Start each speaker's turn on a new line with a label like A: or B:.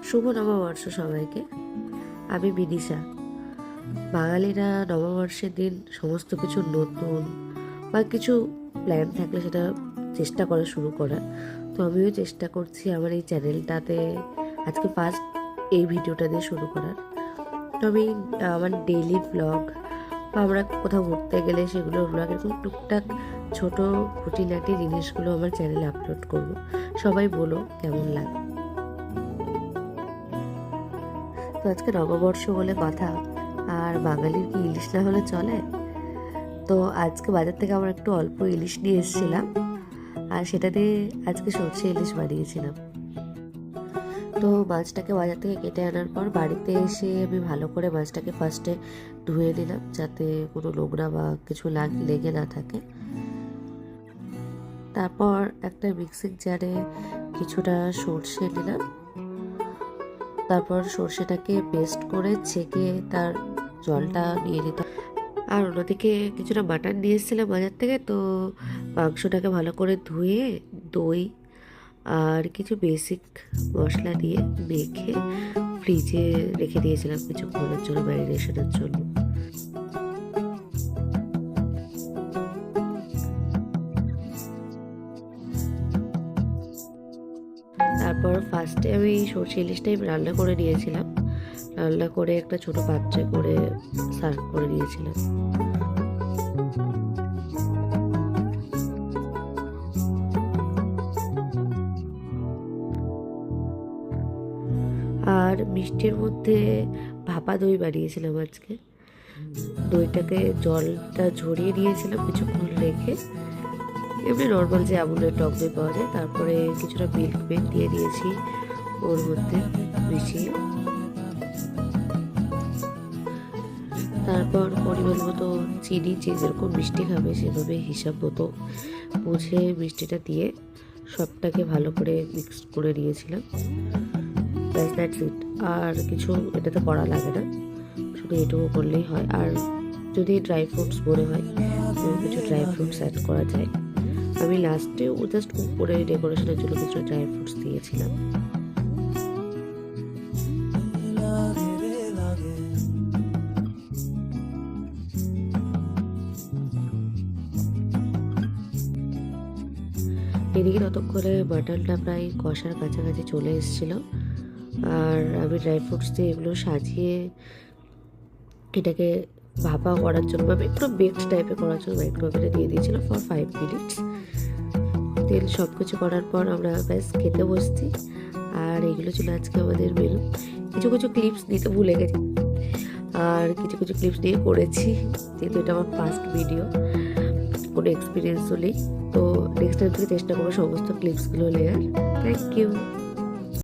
A: শুভ নববর্ষ সবাইকে। আমি বিদিশা। বাঙালিরা নববর্ষের দিন সমস্ত কিছু নতুন বা কিছু প্ল্যান থাকলে সেটা চেষ্টা করে শুরু করার। তো আমিও চেষ্টা করছি আমার এই চ্যানেলটাতে আজকে ফার্স্ট এই ভিডিওটা দিয়ে শুরু করার। তো আমি আমার ডেইলি ব্লগ বা আমরা কোথাও ঘুরতে গেলে সেগুলো ব্লগ এরকম টুকটাক ছোট খুঁটিনাটি জিনিসগুলো আমার চ্যানেলে আপলোড করব। সবাই বলো কেমন লাগে। তো আজকে নববর্ষ বলে কথা, আর বাঙালির কি ইলিশ না হলে চলে? তো আজকে বাজার থেকে আমরা একটু অল্প ইলিশ নিয়ে এসেছিলাম, আর সেটা দিয়ে আজকে সর্ষে ইলিশ বানিয়েছিলাম। তো মাছটাকে বাজার থেকে কেটে আনার পর বাড়িতে এসে আমি ভালো করে মাছটাকে ফার্স্টে ধুয়ে নিলাম, যাতে কোনো নোংরা বা কিছু লেগে না থাকে। তারপর একটা মিক্সিং জারে কিছুটা সর্ষে নিলাম, তারপর সর্ষেটাকে পেস্ট করে ছেঁকে তার জলটা নিয়ে নিতাম। আর অন্যদিকে কিছুটা মাটন নিয়ে এসেছিলাম বাজার থেকে, তো মাংসটাকে ভালো করে ধুয়ে দই আর কিছু বেসিক মশলা দিয়ে মেখে ফ্রিজে রেখে দিয়েছিলাম কিছুক্ষণের জন্য, ম্যারিনেশনের জন্য। তারপর ফার্স্টে আমি সর্ষে ইলিশটাই রান্না করে নিয়েছিলাম, রান্না করে একটা ছোট পাত্রে করে সার্ভ করে দিয়েছিলাম। আর মিষ্টির মধ্যে ভাপা দই বানিয়েছিলাম আজকে। দইটাকে জলটা ঝরিয়ে দিয়েছিলাম কিছুক্ষণ রেখে, এমনি নর্মাল যে আমুলের টক দই পাওয়া যায়। তারপরে কিছুটা মিল্ক মেড দিয়ে দিয়েছি ওর মধ্যে মিশিয়ে। তারপর পরিমাণ মতো চিনি, যে যেরকম মিষ্টি খাবে সেভাবে হিসাব মতো বুঝে মিষ্টিটা দিয়ে সবটাকে ভালো করে মিক্স করে নিয়েছিলাম। ব্যাস দ্যাটস ইট। আর কিছু এটাতে করা লাগে না, শুধু এটুকু করলেই হয়। আর যদি ড্রাই ফ্রুটস মনে হয় কিছু ড্রাই ফ্রুটস অ্যাড করা যায়। আমি লাস্টে জাস্ট উপরে ডেকোরেশনের জন্য কিছু ড্রাই ফ্রুটস দিয়েছিলাম। এদিকে ততক্ষণে মাটনটা প্রায় কষার কাছাকাছি চলে এসেছিল, আর আমি ড্রাই ফ্রুটস দিয়ে এগুলো সাজিয়ে এটাকে ভাপা করার জন্য বা একটু বেকড টাইপের করার জন্য মাইক্রোওয়েভে দিয়ে দিয়েছিলাম ফর 5 মিনিটস। তেল সব কিছু করার পর আমরা ব্যাস খেতে বসছি। আর এগুলো ছিল আজকে আমাদের মেনু। কিছু কিছু ক্লিপস দিতে ভুলে গেছি, আর কিছু কিছু ক্লিপস দিয়ে করেছি, যেহেতু এটা আমার ফার্স্ট ভিডিও, কোনো এক্সপিরিয়েন্সও নেই। তো নেক্সট টাইম থেকে চেষ্টা করবো সমস্ত ক্লিপসগুলো নেওয়ার। Thank you.